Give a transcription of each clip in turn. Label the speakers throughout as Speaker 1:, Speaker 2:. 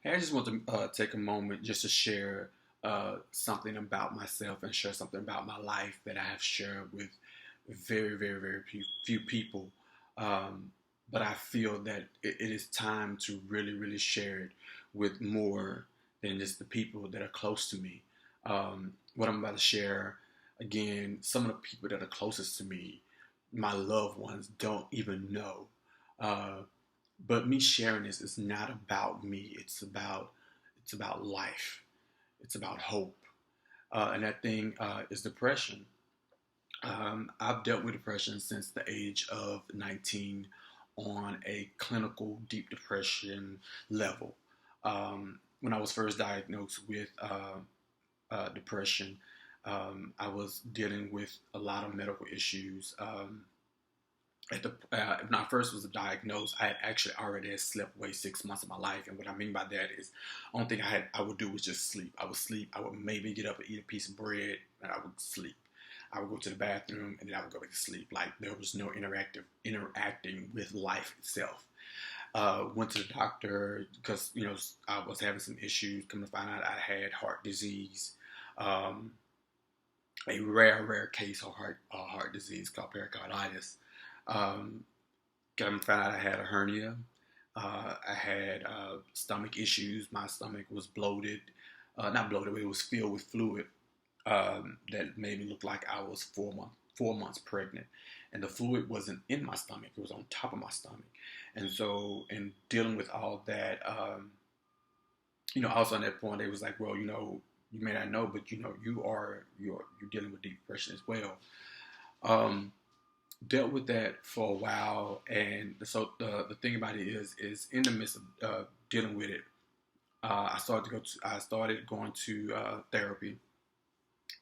Speaker 1: Hey, I just want to take a moment just to share something about myself and share something about my life that I have shared with very, very, very few people. Um, but I feel that it is time to really, really share it with more than just the people that are close to me. What I'm about to share, again, some of the people that are closest to me, my loved ones, don't even know. Uh, but me sharing this is not about me. It's about life. It's about hope. And that thing is depression. I've dealt with depression since the age of 19 on a clinical deep depression level. When I was first diagnosed with depression, I was dealing with a lot of medical issues. When I first was diagnosed, I had actually already had slept away 6 months of my life, and what I mean by that is, only thing I would do was just sleep. I would sleep. I would maybe get up and eat a piece of bread, and I would sleep. I would go to the bathroom, and then I would go back to sleep. Like there was no interacting with life itself. Went to the doctor because I was having some issues. Come to find out, I had heart disease. Um, a rare case of heart disease called pericarditis. Um, Found out I had a hernia. I had stomach issues. My stomach was bloated, not bloated, but it was filled with fluid that made me look like I was 4 months pregnant. And the fluid wasn't in my stomach; it was on top of my stomach. And so, in dealing with all that, also at that point, they was like, "Well, you may not know, but you're dealing with depression as well." Um, Dealt with that for a while, and so the thing about it is in the midst of dealing with it, I started going to therapy,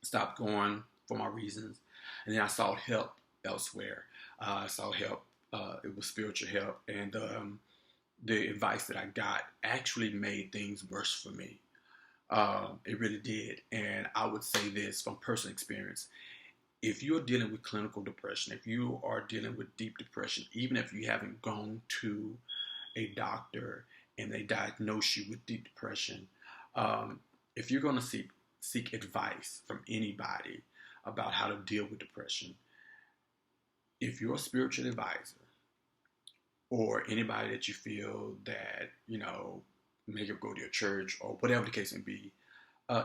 Speaker 1: stopped going for my reasons, and then I sought help elsewhere. I sought help. It was spiritual help, and the advice that I got actually made things worse for me. It really did, and I would say this from personal experience: if you're dealing with clinical depression, if you are dealing with deep depression, even if you haven't gone to a doctor and they diagnose you with deep depression, um, if you're going to seek advice from anybody about how to deal with depression, if your spiritual advisor or anybody that you feel that make it go to your church or whatever the case may be,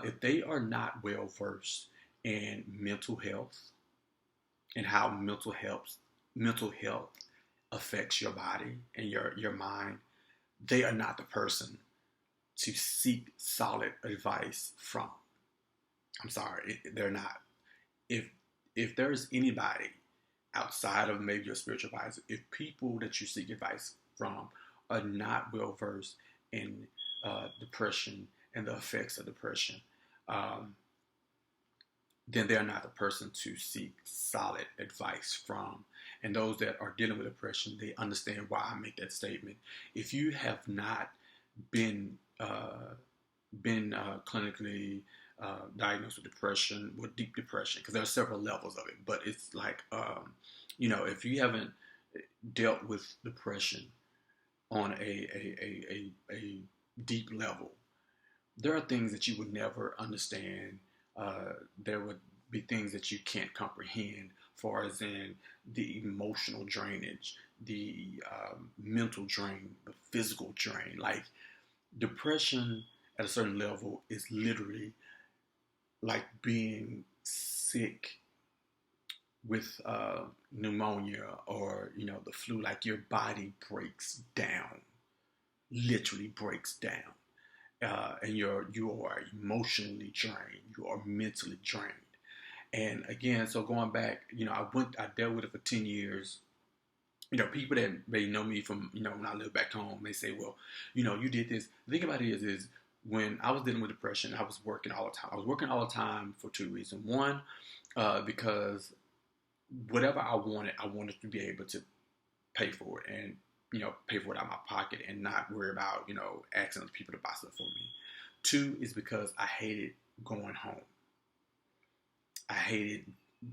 Speaker 1: if they are not well versed in mental health and how mental health affects your body and your mind, they are not the person to seek solid advice from. I'm sorry, they're not. If there's anybody outside of maybe your spiritual advisor, if people that you seek advice from are not well versed in depression and the effects of depression, um, then they're not the person to seek solid advice from. And those that are dealing with depression, they understand why I make that statement. If you have not been clinically diagnosed with depression, with deep depression, because there are several levels of it, but it's like if you haven't dealt with depression on a deep level, there are things that you would never understand. There would be things that you can't comprehend, far as in the emotional drainage, the mental drain, the physical drain. Like depression at a certain level is literally like being sick with pneumonia or the flu. Like your body breaks down, literally breaks down. And you are emotionally drained, you are mentally drained. And again, so going back, I dealt with it for 10 years. People that may know me from, when I live back home, may say, well, you did this. The thing about it is when I was dealing with depression, I was working all the time. I was working all the time for two reasons. One, because whatever I wanted to be able to pay for it and, pay for it out of my pocket and not worry about, asking other people to buy stuff for me. Two is because I hated going home. I hated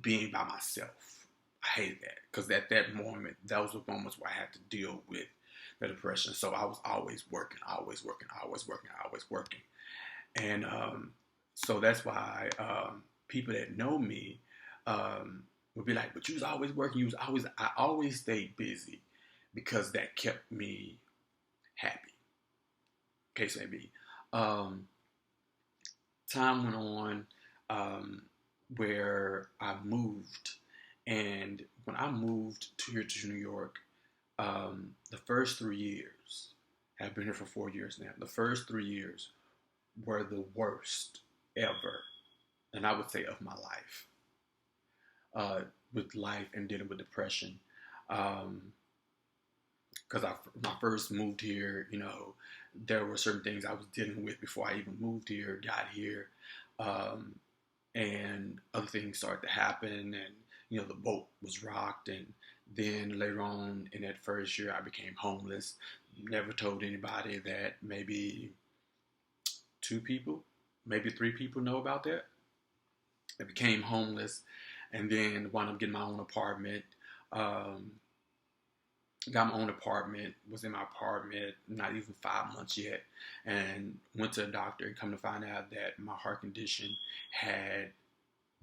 Speaker 1: being by myself. I hated that because at that moment, those were moments where I had to deal with the depression. So I was always working, always working, always working, always working. And so that's why people that know me would be like, but you was always working. I always stayed busy because that kept me happy. Case may be. Um, Time went on where I moved. And when I moved here to New York, the first 3 years, I've been here for 4 years now. The first 3 years were the worst ever, and I would say of my life, with life and dealing with depression. Because when I first moved here, there were certain things I was dealing with before I even moved here, got here, um, and other things started to happen, and the boat was rocked, and then later on in that first year, I became homeless. Never told anybody that. Maybe 2 people, maybe 3 people know about that. I became homeless, and then wound up getting my own apartment. Um, got my own apartment, was in my apartment not even 5 months yet, and went to the doctor and come to find out that my heart condition had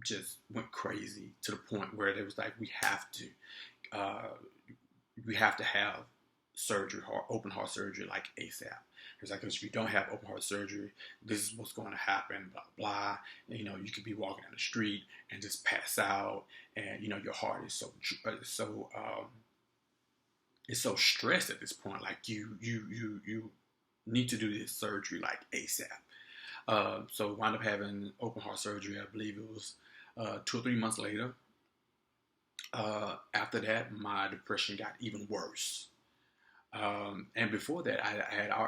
Speaker 1: just went crazy to the point where they was like, uh, we have to have surgery, open heart surgery, like ASAP. It's like, if you don't have open heart surgery, this is what's going to happen, blah, blah. And, you could be walking down the street and just pass out, and, your heart is it's so stressed at this point. Like, you need to do this surgery, like, ASAP. So wound up having open heart surgery. I believe it was 2 or 3 months later. After that, my depression got even worse. And before that, I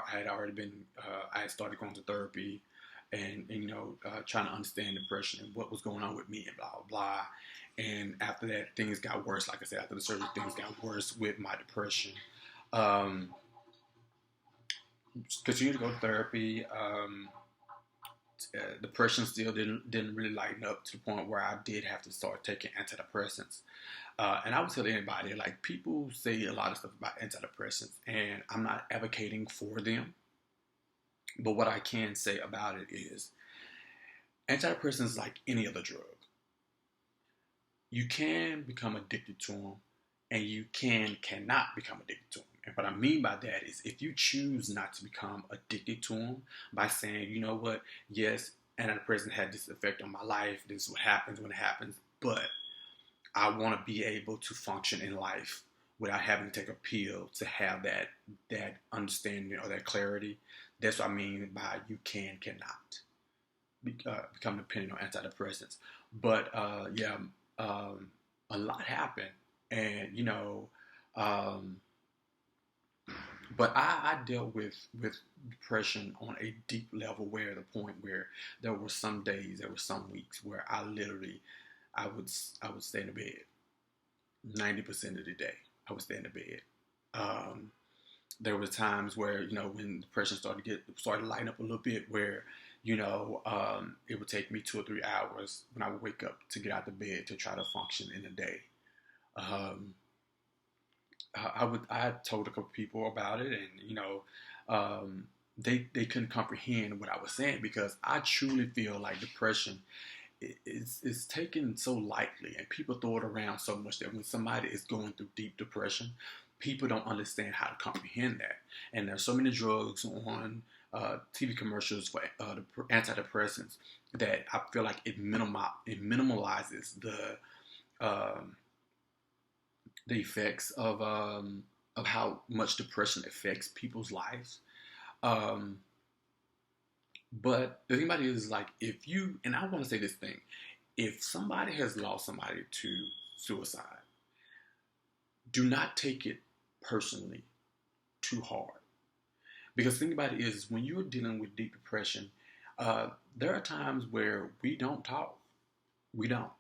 Speaker 1: had already been, I had started going to therapy, and trying to understand depression and what was going on with me, and blah, blah, blah. And after that, things got worse. Like I said, after the surgery, things got worse with my depression. Continued to go to therapy. Depression still didn't really lighten up to the point where I did have to start taking antidepressants. And I would tell anybody, like, people say a lot of stuff about antidepressants, and I'm not advocating for them. But what I can say about it is, antidepressants, like any other drug, you can become addicted to them, and you cannot become addicted to them. And what I mean by that is, if you choose not to become addicted to them by saying, you know what, yes, antidepressant had this effect on my life, this is what happens when it happens, but I want to be able to function in life without having to take a pill to have that understanding or that clarity. That's what I mean by you cannot become dependent on antidepressants. But a lot happened, and but I dealt with depression on a deep level, where the point where there were some days, there were some weeks where I would stay in the bed 90% of the day. I would stay in the bed. There were times where when depression started to lighten up a little bit, where it would take me 2 or 3 hours when I would wake up to get out of bed to try to function in the day. I told a couple people about it, and they couldn't comprehend what I was saying, because I truly feel like depression is taken so lightly, and people throw it around so much that when somebody is going through deep depression, people don't understand how to comprehend that. And there's so many drugs on TV commercials for antidepressants that I feel like it minimalizes the effects of how much depression affects people's lives. But the thing about it is, like, and I want to say this thing, if somebody has lost somebody to suicide, do not take it personally too hard. Because the thing about it is, when you're dealing with deep depression, there are times where we don't talk. We don't.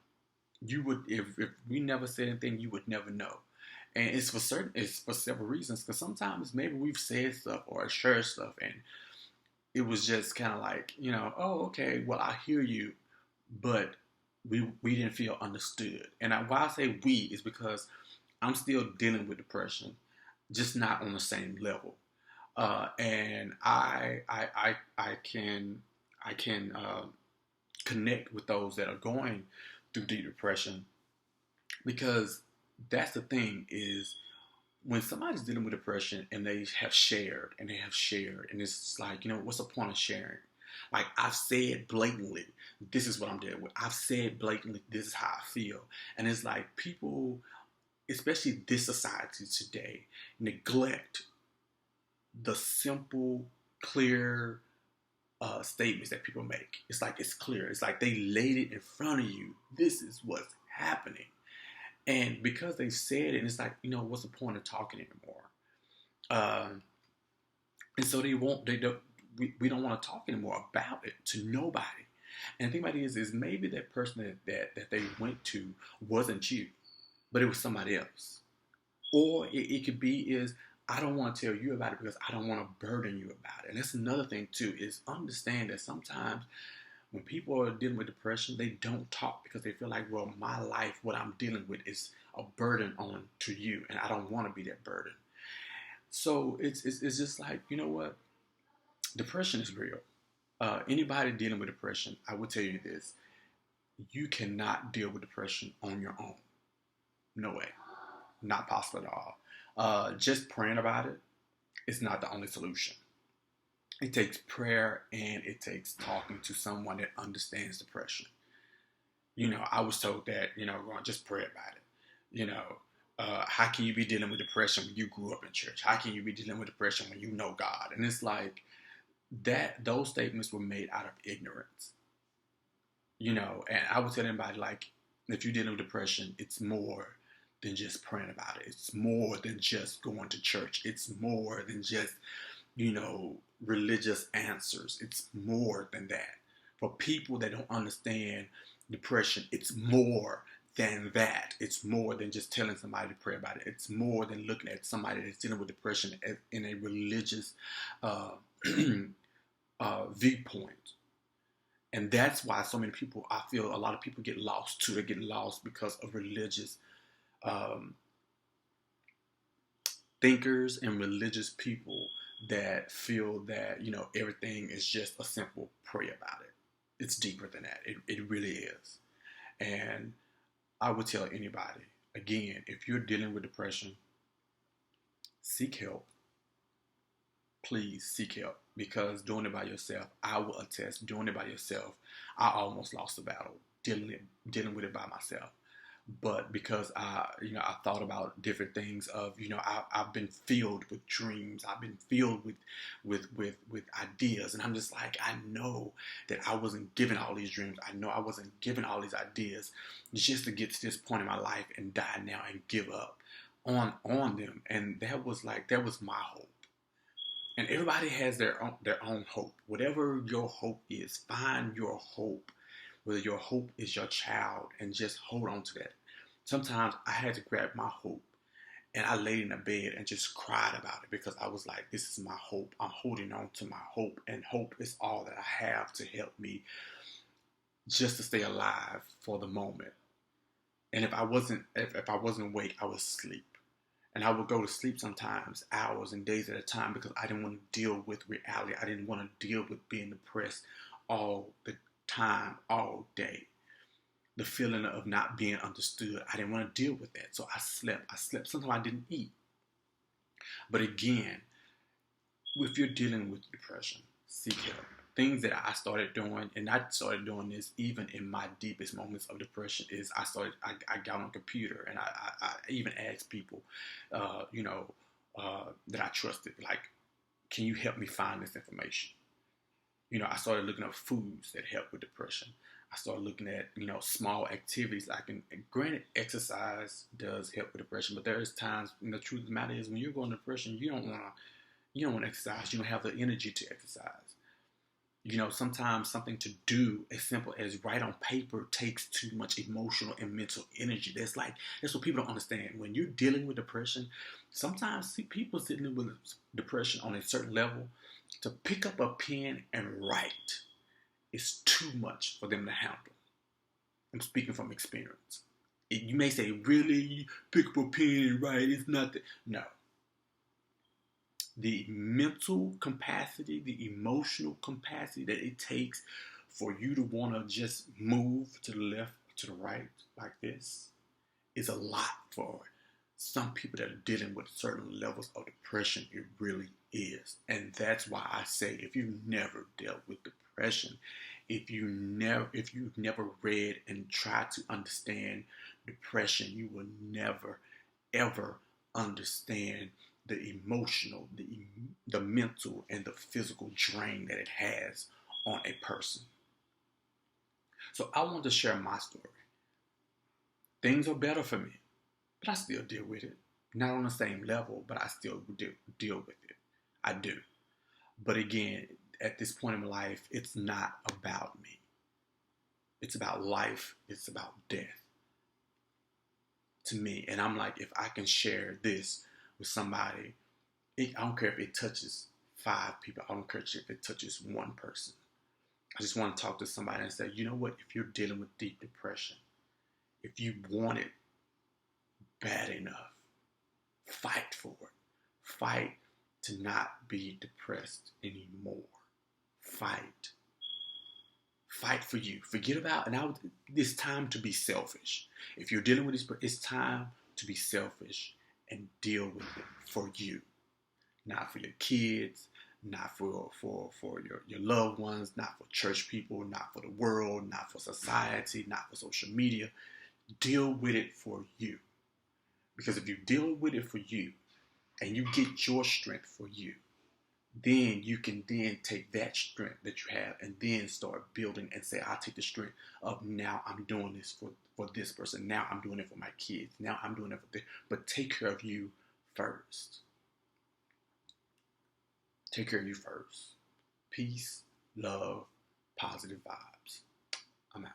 Speaker 1: You would, if we never said anything, you would never know. And it's for several reasons. Because sometimes maybe we've said stuff or shared stuff, and it was just kind of like, oh, okay, well, I hear you, but we didn't feel understood. And why I say we is because I'm still dealing with depression. just not on the same level. And I can connect with those that are going through deep depression, because that's the thing is, when somebody's dealing with depression and they have shared, and it's like, what's the point of sharing? Like, I've said blatantly, this is what I'm dealing with. I've said blatantly, this is how I feel. And it's like, people, especially this society today, neglect the simple, clear statements that people make. It's like, it's clear. It's like they laid it in front of you. This is what's happening. And because they said it, and it's like, what's the point of talking anymore? And so we don't want to talk anymore about it to nobody. And the thing about it is maybe that person that they went to wasn't you, but it was somebody else. Or it could be is, I don't want to tell you about it because I don't want to burden you about it. And that's another thing too, is understand that sometimes when people are dealing with depression, they don't talk because they feel like, well, my life, what I'm dealing with is a burden on to you, and I don't want to be that burden. So it's just like, you know what? Depression is real. Anybody dealing with depression, I will tell you this: you cannot deal with depression on your own. No way, not possible at all. Just praying about it is not the only solution. It takes prayer, and it takes talking to someone that understands depression. I was told that, Ron, just pray about it. How can you be dealing with depression when you grew up in church? How can you be dealing with depression when you know God? And it's like that, those statements were made out of ignorance. And I would tell anybody, like, if you're dealing with depression, it's more than just praying about it. It's more than just going to church. It's more than just, religious answers. It's more than that. For people that don't understand depression, it's more than that. It's more than just telling somebody to pray about it. It's more than looking at somebody that's dealing with depression in a religious viewpoint. And that's why so many people, I feel a lot of people get lost too. They get lost because of religious thinkers and religious people that feel that, everything is just a simple pray about it. It's deeper than that. It really is. And I would tell anybody, again, if you're dealing with depression, seek help. Please seek help, because doing it by yourself, I will attest, doing it by yourself, I almost lost the battle dealing with it by myself. But because I thought about different things of, I've been filled with dreams. I've been filled with ideas. And I'm just like, I know that I wasn't given all these dreams. I know I wasn't given all these ideas just to get to this point in my life and die now and give up on them. And that was my hope. And everybody has their own hope. Whatever your hope is, find your hope. Whether your hope is your child, and just hold on to that. Sometimes I had to grab my hope, and I laid in a bed and just cried about it, because I was like, this is my hope. I'm holding on to my hope, and hope is all that I have to help me just to stay alive for the moment. And if I wasn't awake, I would sleep. And I would go to sleep sometimes hours and days at a time, because I didn't want to deal with reality. I didn't want to deal with being depressed all the time, all day. The feeling of not being understood. I didn't want to deal with that. So I slept. Sometimes I didn't eat. But again, if you're dealing with depression, seek help. Things that I started doing, and I started doing this even in my deepest moments of depression, is I got on a computer, and I even asked people, that I trusted, like, can you help me find this information? I started looking up foods that help with depression. I started looking at, small activities. Granted, exercise does help with depression, but there is times, the truth of the matter is, when you're going to depression, you don't want to exercise. You don't have the energy to exercise. Sometimes something to do as simple as write on paper takes too much emotional and mental energy. That's what people don't understand. When you're dealing with depression, sometimes people dealing with depression on a certain level, to pick up a pen and write is too much for them to handle. I'm speaking from experience. You may say, really, pick up a pen and write, it's nothing. No. the mental capacity, the emotional capacity that it takes for you to want to just move to the left, to the right like this is a lot for some people that are dealing with certain levels of depression. It really is. And that's why I say, if you've never dealt with depression, if you've never read and tried to understand depression, you will never ever understand the emotional, the mental, and the physical drain that it has on a person. So I want to share my story. Things are better for me, but I still deal with it. Not on the same level, but I still deal with it. I do. But again, at this point in my life, it's not about me. It's about life. It's about death to me. And I'm like, if I can share this with somebody, I don't care if it touches 5 people. I don't care if it touches 1 person. I just want to talk to somebody and say, you know what? If you're dealing with deep depression, if you want it bad enough, fight for it. Fight to not be depressed anymore. Fight. Fight for you. Forget about, it's time to be selfish. If you're dealing with this, it's time to be selfish and deal with it for you. Not for your kids, not for your loved ones, not for church people, not for the world, not for society, not for social media. Deal with it for you. Because if you deal with it for you and you get your strength for you, then you can then take that strength that you have and then start building and say, I'll take the strength of now I'm doing this for this person. Now I'm doing it for my kids. Now I'm doing it for this. But take care of you first. Take care of you first. Peace, love, positive vibes. I'm out.